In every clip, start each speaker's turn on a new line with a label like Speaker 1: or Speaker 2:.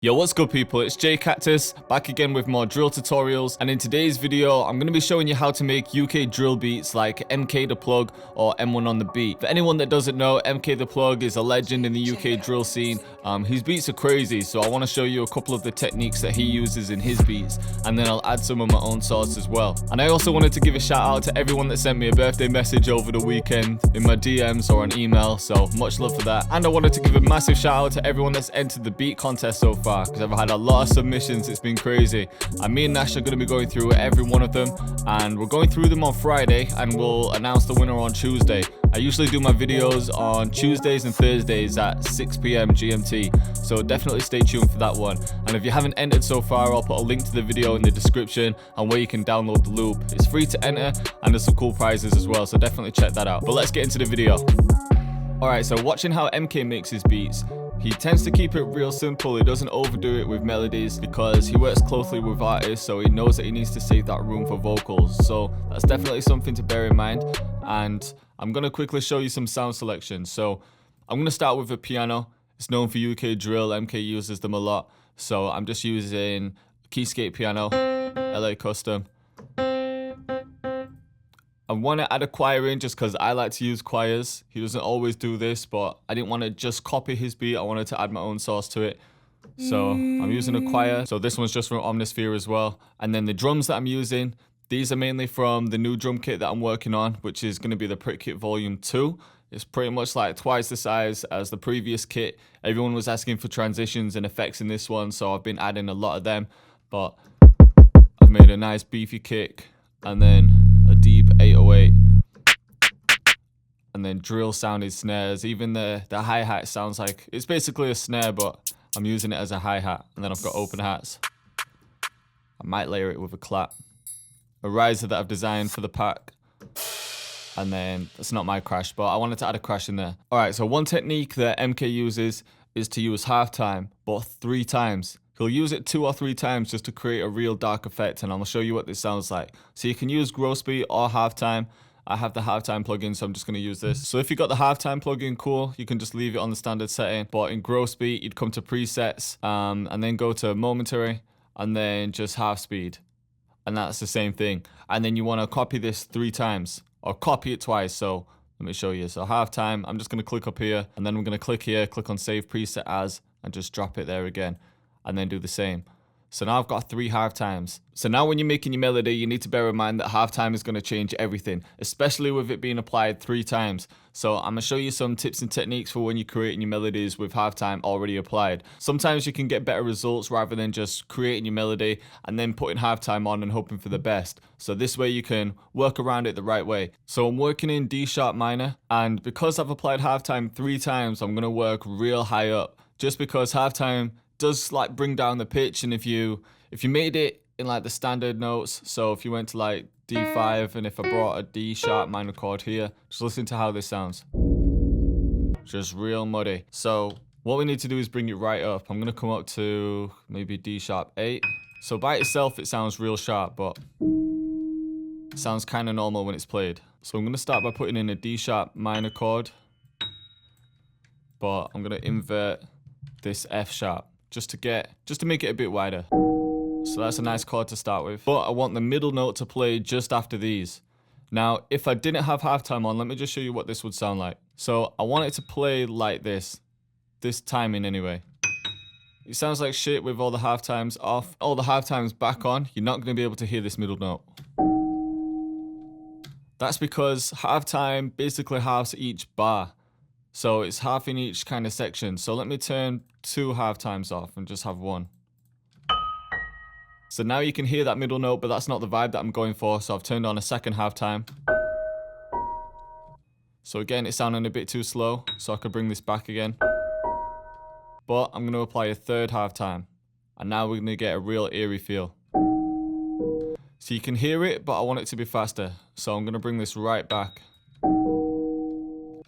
Speaker 1: Yo, what's good people, it's JayCactus, back again with more drill tutorials, and in today's video I'm going to be showing you how to make UK drill beats like MKthePlug or M1 on the beat. For anyone that doesn't know, MKthePlug is a legend in the UK drill scene. His beats are crazy, so I want to show you a couple of the techniques that he uses in his beats, and then I'll add some of my own sauce as well. And I also wanted to give a shout out to everyone that sent me a birthday message over the weekend in my DMs or an email, so much love for that. And I wanted to give a massive shout out to everyone that's entered the beat contest so far, because I've had a lot of submissions. It's been crazy, and me and Nash are going to be going through every one of them, and we're going through them on Friday and we'll announce the winner on Tuesday. I usually do my videos on Tuesdays and Thursdays at 6 PM GMT, so definitely stay tuned for that one. And if you haven't entered so far, I'll put a link to the video in the description and where you can download the loop. It's free to enter and there's some cool prizes as well, so definitely check that out. But let's get into the video. Alright, so watching how MK makes his beats, he tends to keep it real simple. He doesn't overdo it with melodies because he works closely with artists, so he knows that he needs to save that room for vocals. So that's definitely something to bear in mind. And I'm going to quickly show you some sound selections. So I'm going to start with a piano. It's known for UK drill. MK uses them a lot. So I'm just using Keyscape piano, LA Custom. I want to add a choir in just because I like to use choirs. He doesn't always do this, but I didn't want to just copy his beat. I wanted to add my own sauce to it. So I'm using a choir. So this one's just from Omnisphere as well. And then the drums that I'm using, these are mainly from the new drum kit that I'm working on, which is going to be the Prick Kit Volume 2. It's pretty much like twice the size as the previous kit. Everyone was asking for transitions and effects in this one, so I've been adding a lot of them. But I've made a nice beefy kick and then a deep 808. And then drill sounded snares. Even the hi-hat sounds like, it's basically a snare, but I'm using it as a hi-hat. And then I've got open hats. I might layer it with a clap. A riser that I've designed for the pack. And then, that's not my crash, but I wanted to add a crash in there. Alright, so one technique that MK uses is to use halftime, but 3 times. He'll use it 2 or 3 times just to create a real dark effect, and I'll show you what this sounds like. So you can use gross beat or halftime. I have the halftime plugin, so I'm just going to use this. So if you got the halftime plugin, cool, you can just leave it on the standard setting. But in gross beat, you'd come to presets, and then go to momentary, and then just half speed. And that's the same thing. And then you want to copy this 3 times, or copy it twice. So let me show you. So halftime, I'm just going to click up here, and then I'm going to click here, click on save preset as, and just drop it there again, and then do the same. So now I've got 3 halftimes. So now when you're making your melody, you need to bear in mind that halftime is going to change everything, especially with it being applied 3 times. So I'm going to show you some tips and techniques for when you're creating your melodies with halftime already applied. Sometimes you can get better results rather than just creating your melody and then putting halftime on and hoping for the best. So this way you can work around it the right way. So I'm working in D sharp minor, and because I've applied halftime 3 times, I'm going to work real high up, just because halftime does like bring down the pitch. And if you made it in like the standard notes, so if you went to like D5, and if I brought a D sharp minor chord here, just listen to how this sounds. Just real muddy. So what we need to do is bring it right up. I'm gonna come up to maybe D sharp 8. So by itself it sounds real sharp, but it sounds kind of normal when it's played. So I'm gonna start by putting in a D sharp minor chord, but I'm gonna invert this F sharp just to make it a bit wider. So that's a nice chord to start with. But I want the middle note to play just after these. Now, if I didn't have halftime on, let me just show you what this would sound like. So I want it to play like this timing anyway. It sounds like shit with all the halftimes off. All the halftimes back on, you're not going to be able to hear this middle note. That's because halftime basically halves each bar. So it's half in each kind of section. So let me turn 2 halftimes off and just have 1. So now you can hear that middle note, but that's not the vibe that I'm going for. So I've turned on a second halftime. So again, it's sounding a bit too slow, so I could bring this back again. But I'm going to apply a 3rd halftime. And now we're going to get a real eerie feel. So you can hear it, but I want it to be faster. So I'm going to bring this right back.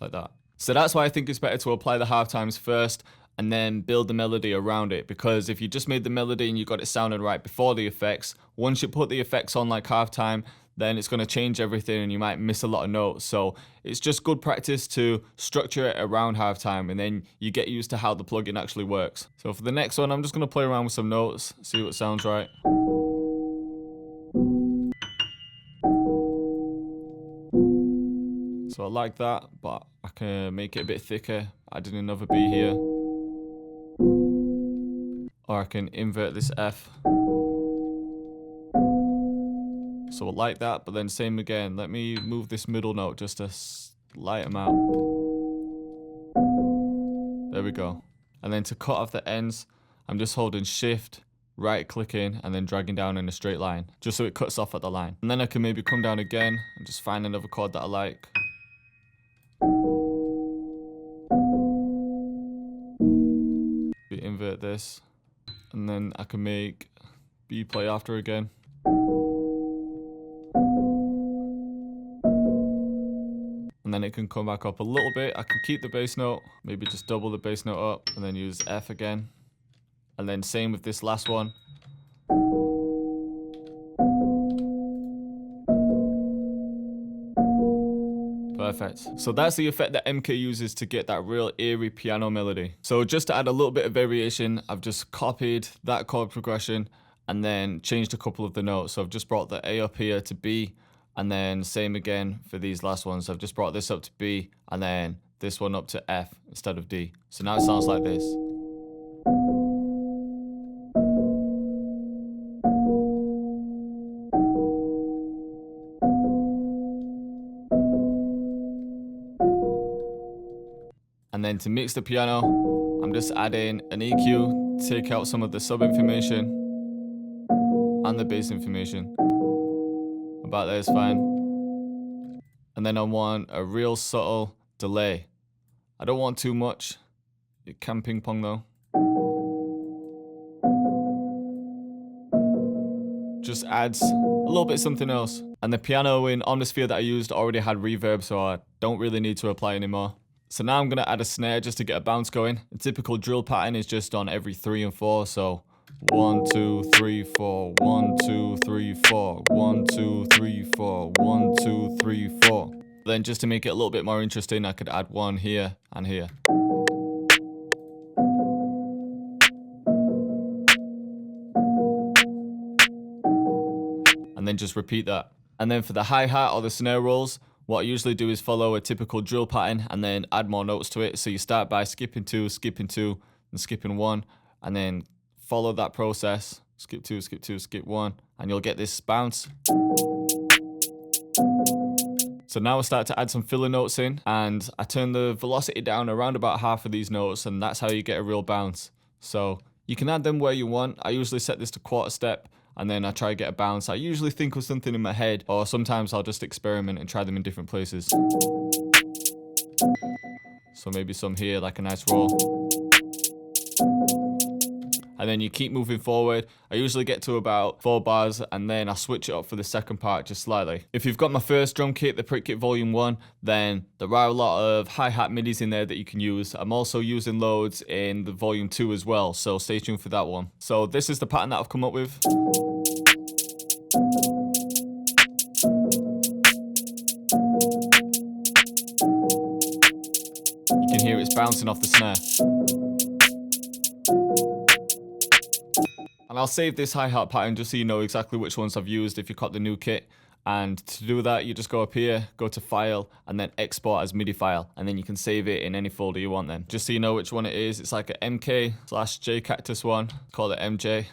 Speaker 1: Like that. So that's why I think it's better to apply the halftimes first and then build the melody around it, because if you just made the melody and you got it sounding right before the effects, once you put the effects on like halftime, then it's going to change everything and you might miss a lot of notes. So it's just good practice to structure it around halftime, and then you get used to how the plugin actually works. So for the next one, I'm just going to play around with some notes, see what sounds right. So I like that, but I can make it a bit thicker, add in another B here. Or I can invert this F. So I like that, but then same again. Let me move this middle note just a slight amount. There we go. And then to cut off the ends, I'm just holding shift, right clicking, and then dragging down in a straight line, just so it cuts off at the line. And then I can maybe come down again and just find another chord that I like. Invert this, and then I can make B play after again. And then it can come back up a little bit. I can keep the bass note, maybe just double the bass note up, and then use F again. And then same with this last one. Perfect. So that's the effect that MK uses to get that real eerie piano melody. So just to add a little bit of variation, I've just copied that chord progression and then changed a couple of the notes. So I've just brought the A up here to B, and then same again for these last ones. I've just brought this up to B and then this one up to F instead of D. So now it sounds like this. And then to mix the piano, I'm just adding an EQ, take out some of the sub information and the bass information. About there is fine. And then I want a real subtle delay. I don't want too much. It can ping pong though. Just adds a little bit something else. And the piano in Omnisphere that I used already had reverb, so I don't really need to apply anymore. So now I'm going to add a snare just to get a bounce going. A typical drill pattern is just on every 3 and 4. So 1, 2, 3, 4, 1, 2, 3, 4, 1, 2, 3, 4, 1, 2, 3, 4. Then just to make it a little bit more interesting, I could add one here and here. And then just repeat that. And then for the hi-hat or the snare rolls, what I usually do is follow a typical drill pattern and then add more notes to it. So you start by skipping 2, and skipping 1, and then follow that process. Skip 2, skip 1, and you'll get this bounce. So now I start to add some filler notes in, and I turn the velocity down around about half of these notes, and that's how you get a real bounce. So you can add them where you want. I usually set this to quarter step, and then I try to get a bounce. I usually think of something in my head, or sometimes I'll just experiment and try them in different places. So maybe some here, like a nice roll. And then you keep moving forward. I usually get to about 4 bars, and then I switch it up for the second part just slightly. If you've got my first drum kit, the Prick Kit Volume 1, then there are a lot of hi-hat midis in there that you can use. I'm also using loads in the Volume 2 as well, so stay tuned for that one. So this is the pattern that I've come up with. You can hear it's bouncing off the snare. And I'll save this hi-hat pattern just so you know exactly which ones I've used if you got the new kit. And to do that, you just go up here, go to File, and then Export as MIDI file. And then you can save it in any folder you want then. Just so you know which one it is, it's like a MK/JayCactus one. Call it MJ.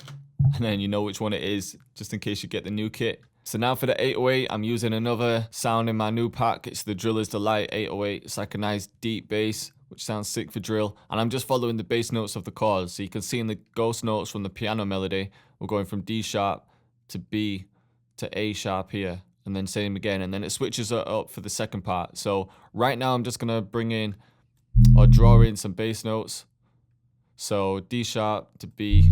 Speaker 1: And then you know which one it is, just in case you get the new kit. So now for the 808, I'm using another sound in my new pack. It's the Driller's Delight 808. It's like a nice deep bass, which sounds sick for drill. And I'm just following the bass notes of the chords. So you can see in the ghost notes from the piano melody, we're going from D sharp to B to A sharp here. And then same again. And then it switches it up for the second part. So right now I'm just going to bring in or draw in some bass notes. So D sharp to B.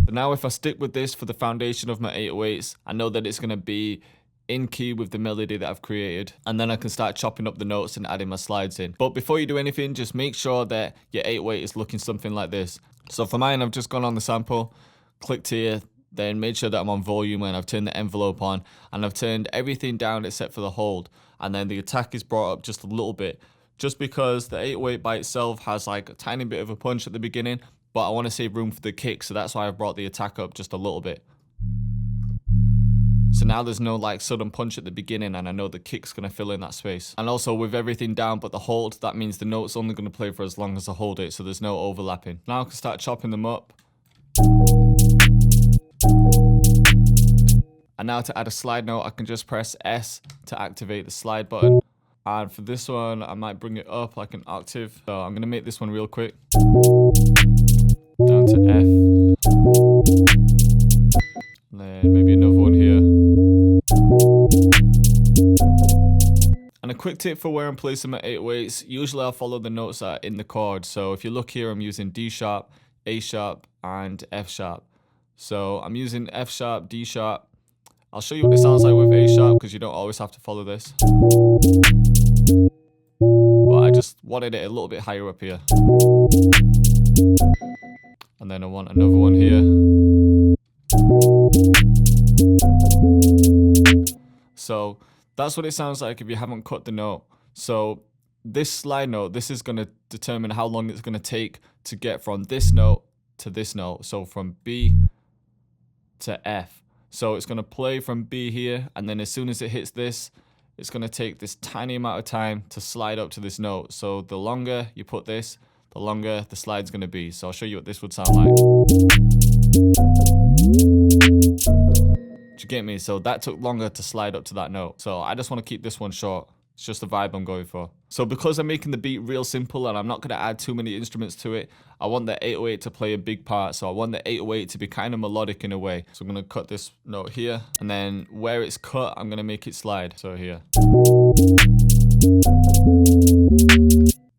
Speaker 1: But now if I stick with this for the foundation of my 808s, I know that it's going to be in key with the melody that I've created, and then I can start chopping up the notes and adding my slides in. But before you do anything, just make sure that your 808 is looking something like this. So for mine, I've just gone on the sample, clicked here, then made sure that I'm on volume and I've turned the envelope on and I've turned everything down except for the hold. And then the attack is brought up just a little bit, just because the 808 by itself has like a tiny bit of a punch at the beginning, but I want to save room for the kick, so that's why I've brought the attack up just a little bit. So now there's no like sudden punch at the beginning, and I know the kick's going to fill in that space. And also with everything down but the hold, that means the note's only going to play for as long as I hold it, so there's no overlapping. Now I can start chopping them up. And now to add a slide note, I can just press S to activate the slide button. And for this one, I might bring it up like an octave. So I'm going to make this one real quick. Down to F. And then maybe another one here. And a quick tip for where I'm placing my 808s, usually I'll follow the notes that are in the chord. So if you look here, I'm using D sharp, A sharp, and F sharp. So I'm using F sharp, D sharp. I'll show you what it sounds like with A sharp because you don't always have to follow this. But I just wanted it a little bit higher up here. And then I want another one here. So that's what it sounds like if you haven't cut the note. So this slide note, this is going to determine how long it's going to take to get from this note to this note. So from B to F. So it's going to play from B here, and then as soon as it hits this, it's going to take this tiny amount of time to slide up to this note. So the longer you put this, the longer the slide's going to be. So I'll show you what this would sound like. Do you get me? So that took longer to slide up to that note. So I just want to keep this one short. It's just the vibe I'm going for. So because I'm making the beat real simple and I'm not going to add too many instruments to it, I want the 808 to play a big part. So I want the 808 to be kind of melodic in a way. So I'm going to cut this note here, and then where it's cut, I'm going to make it slide. So here.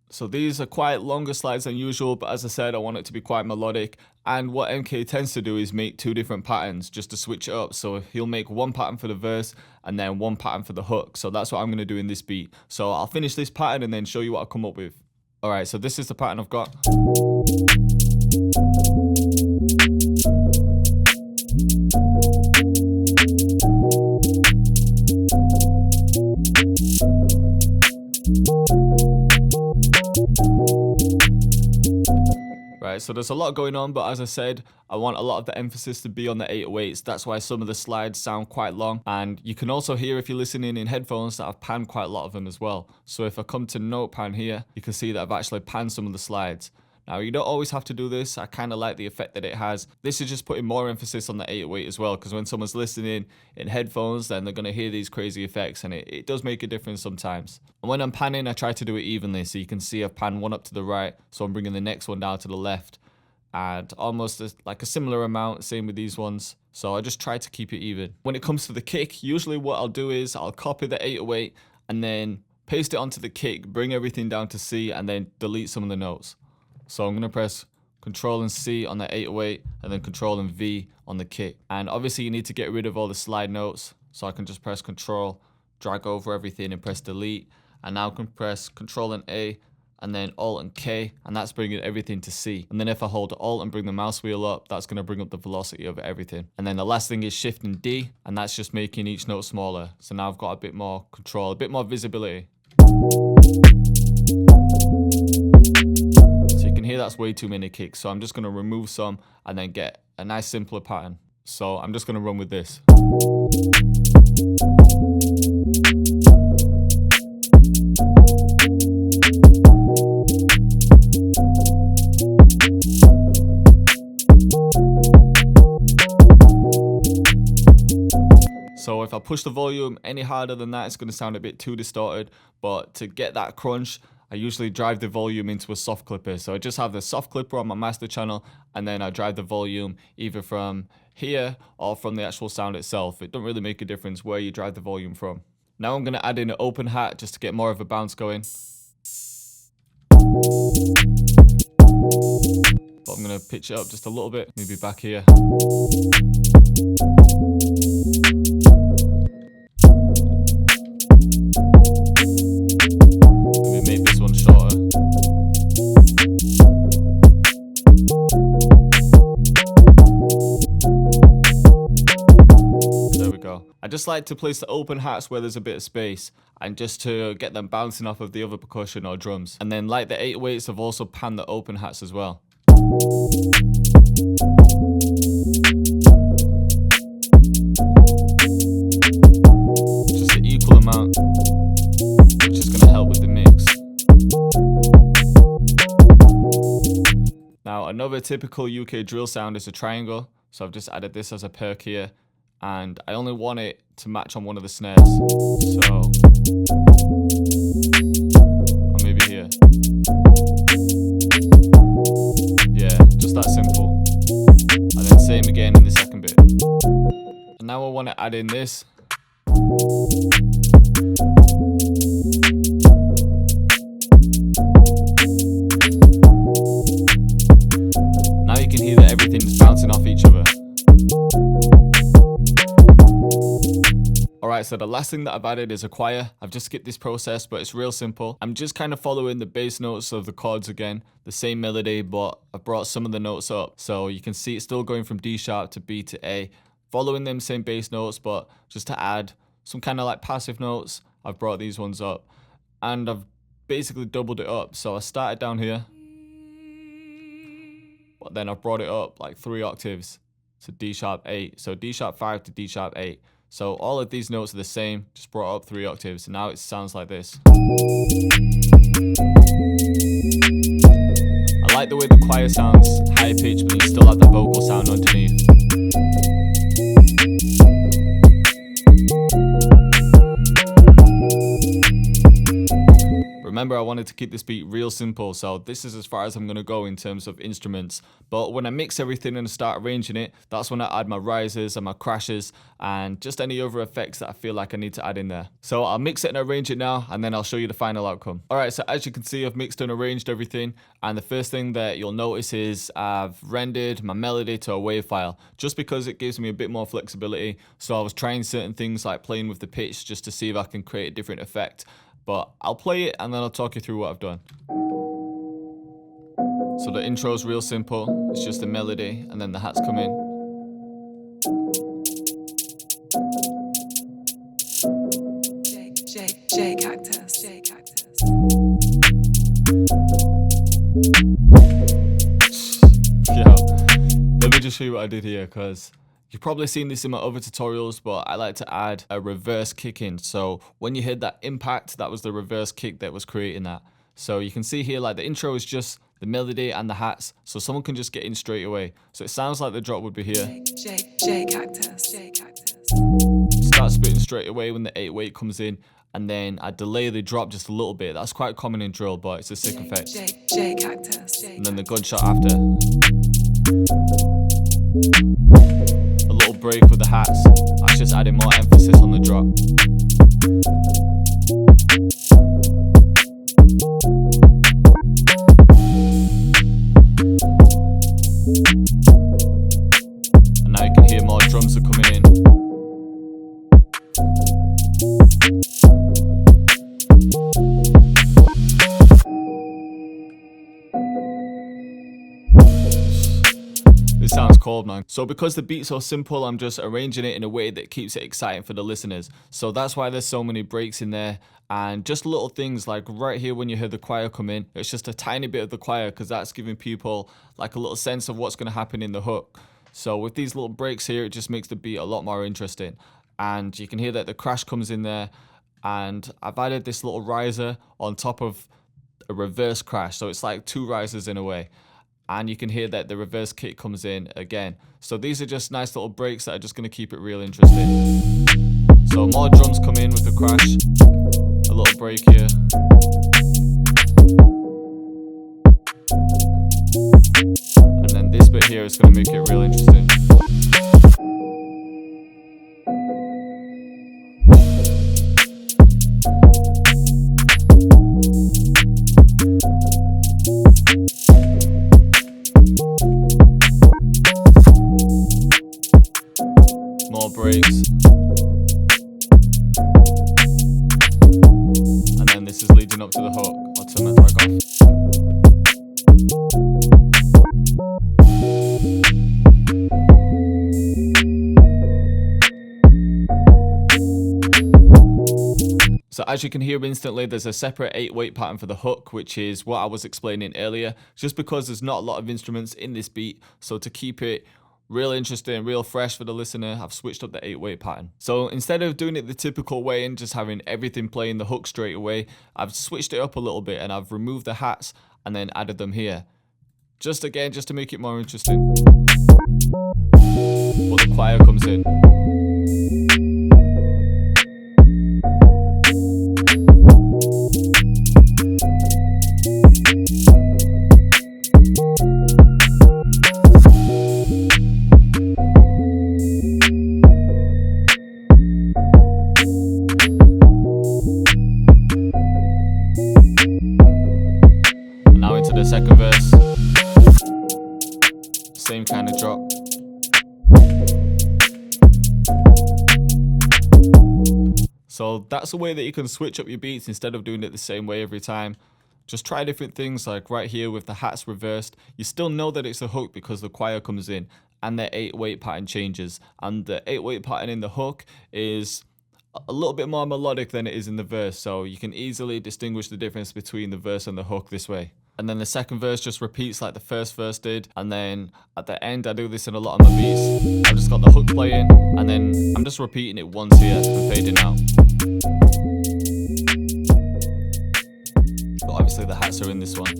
Speaker 1: So these are quite longer slides than usual, but as I said, I want it to be quite melodic. And what MK tends to do is make two different patterns just to switch it up. So he'll make one pattern for the verse and then one pattern for the hook. So that's what I'm going to do in this beat. So I'll finish this pattern and then show you what I come up with. All right, so this is the pattern I've got. Right, so there's a lot going on, but as I said, I want a lot of the emphasis to be on the 808s. That's why some of the slides sound quite long. And you can also hear, if you're listening in headphones, that I've panned quite a lot of them as well. So if I come to note pan here, you can see that I've actually panned some of the slides. Now, you don't always have to do this. I kind of like the effect that it has. This is just putting more emphasis on the 808 as well, because when someone's listening in headphones, then they're going to hear these crazy effects, and it does make a difference sometimes. And when I'm panning, I try to do it evenly. So you can see I've panned one up to the right, so I'm bringing the next one down to the left. And almost like a similar amount, same with these ones. So I just try to keep it even. When it comes to the kick, usually what I'll do is I'll copy the 808 and then paste it onto the kick, bring everything down to C, and then delete some of the notes. So I'm going to press Control and C on the 808 and then Control and V on the kick. And obviously you need to get rid of all the slide notes. So I can just press Control, drag over everything and press Delete. And now I can press Control and A and then Alt and K, and that's bringing everything to C. And then if I hold Alt and bring the mouse wheel up, that's going to bring up the velocity of everything. And then the last thing is Shift and D, and that's just making each note smaller. So now I've got a bit more control, a bit more visibility. Here that's way too many kicks, so I'm just going to remove some and then get a nice simpler pattern. So I'm just going to run with this. So if I push the volume any harder than that, it's going to sound a bit too distorted, but to get that crunch, I usually drive the volume into a soft clipper. So I just have the soft clipper on my master channel, and then I drive the volume either from here or from the actual sound itself. It don't really make a difference where you drive the volume from. Now I'm going to add in an open hat just to get more of a bounce going. But I'm going to pitch it up just a little bit, maybe back here. just like to place the open hats where there's a bit of space, and just to get them bouncing off of the other percussion or drums. And then like the 808s, I've also panned the open hats as well. Just an equal amount, which is going to help with the mix. Now another typical UK drill sound is a triangle, so I've just added this as a perk here, and I only want it to match on one of the snares, so or maybe here. Yeah, just that simple. And then same again in the second bit. And now I want to add in this. Now you can hear that everything's bouncing off each other. Alright, so the last thing that I've added is a choir. I've just skipped this process, but it's real simple. I'm just kind of following the bass notes of the chords again, the same melody, but I've brought some of the notes up. So you can see it's still going from D sharp to B to A, following them same bass notes, but just to add some kind of like passive notes, I've brought these ones up. And I've basically doubled it up. So I started down here, but then I've brought it up like 3 octaves to D sharp 8. So D sharp 5 to D sharp 8. So all of these notes are the same, just brought up 3 octaves. And now it sounds like this. I like the way the choir sounds high pitched, but you still have the vocal sound underneath. Remember, I wanted to keep this beat real simple, so this is as far as I'm going to go in terms of instruments. But when I mix everything and start arranging it, that's when I add my rises and my crashes and just any other effects that I feel like I need to add in there. So I'll mix it and arrange it now, and then I'll show you the final outcome. Alright, so as you can see, I've mixed and arranged everything, and the first thing that you'll notice is I've rendered my melody to a WAV file, just because it gives me a bit more flexibility. So I was trying certain things like playing with the pitch just to see if I can create a different effect. But I'll play it and then I'll talk you through what I've done. So the intro is real simple. It's just a melody and then the hats come in.
Speaker 2: JayCactus.
Speaker 1: Yo, let me just show you what I did here, because you've probably seen this in my other tutorials, but I like to add a reverse kick in. So when you heard that impact, that was the reverse kick that was creating that. So you can see here, like the intro is just the melody and the hats, so someone can just get in straight away. So it sounds like the drop would be here.
Speaker 2: JayCactus.
Speaker 1: Start spitting straight away when the 808 comes in, and then I delay the drop just a little bit. That's quite common in drill, but it's a sick effect.
Speaker 2: JayCactus.
Speaker 1: And then the gunshot after. A little break with the hats. That's just adding more emphasis on the drop. And now you can hear more drums are coming in. This sounds cold, man. So because the beat's so simple, I'm just arranging it in a way that keeps it exciting for the listeners. So that's why there's so many breaks in there, and just little things like right here when you hear the choir come in, it's just a tiny bit of the choir, because that's giving people like a little sense of what's going to happen in the hook. So with these little breaks here, it just makes the beat a lot more interesting. And you can hear that the crash comes in there, and I've added this little riser on top of a reverse crash, so it's like 2 risers in a way. And you can hear that the reverse kick comes in again. So these are just nice little breaks that are just going to keep it real interesting. So more drums come in with the crash. A little break here. And then this bit here is going to make it real interesting. More breaks. And then this is leading up to the hook. I'll turn that track off. So as you can hear instantly, there's a separate 8-weight pattern for the hook, which is what I was explaining earlier, just because there's not a lot of instruments in this beat. So to keep it real interesting, real fresh for the listener, I've switched up the 8-weight pattern. So instead of doing it the typical way and just having everything playing the hook straight away, I've switched it up a little bit and I've removed the hats and then added them here. Just to make it more interesting. But the choir comes in. Now into the second verse. Same kind of drop. So that's a way that you can switch up your beats instead of doing it the same way every time. Just try different things, like right here with the hats reversed. You still know that it's a hook because the choir comes in and the 8-weight pattern changes. And the 8-weight pattern in the hook is a little bit more melodic than it is in the verse. So you can easily distinguish the difference between the verse and the hook this way. And then the second verse just repeats like the first verse did. And then at the end, I do this in a lot of my beats. I've just got the hook playing and then I'm just repeating it once here and fading out. But obviously the hats are in this one.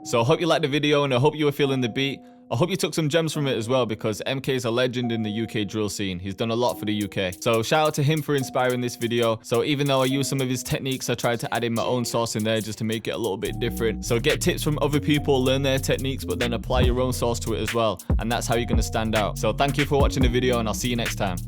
Speaker 1: So I hope you liked the video and I hope you were feeling the beat. I hope you took some gems from it as well, because MK is a legend in the UK drill scene. He's done a lot for the UK. So shout out to him for inspiring this video. So even though I use some of his techniques, I tried to add in my own sauce in there just to make it a little bit different. So get tips from other people, learn their techniques, but then apply your own sauce to it as well. And that's how you're going to stand out. So thank you for watching the video and I'll see you next time.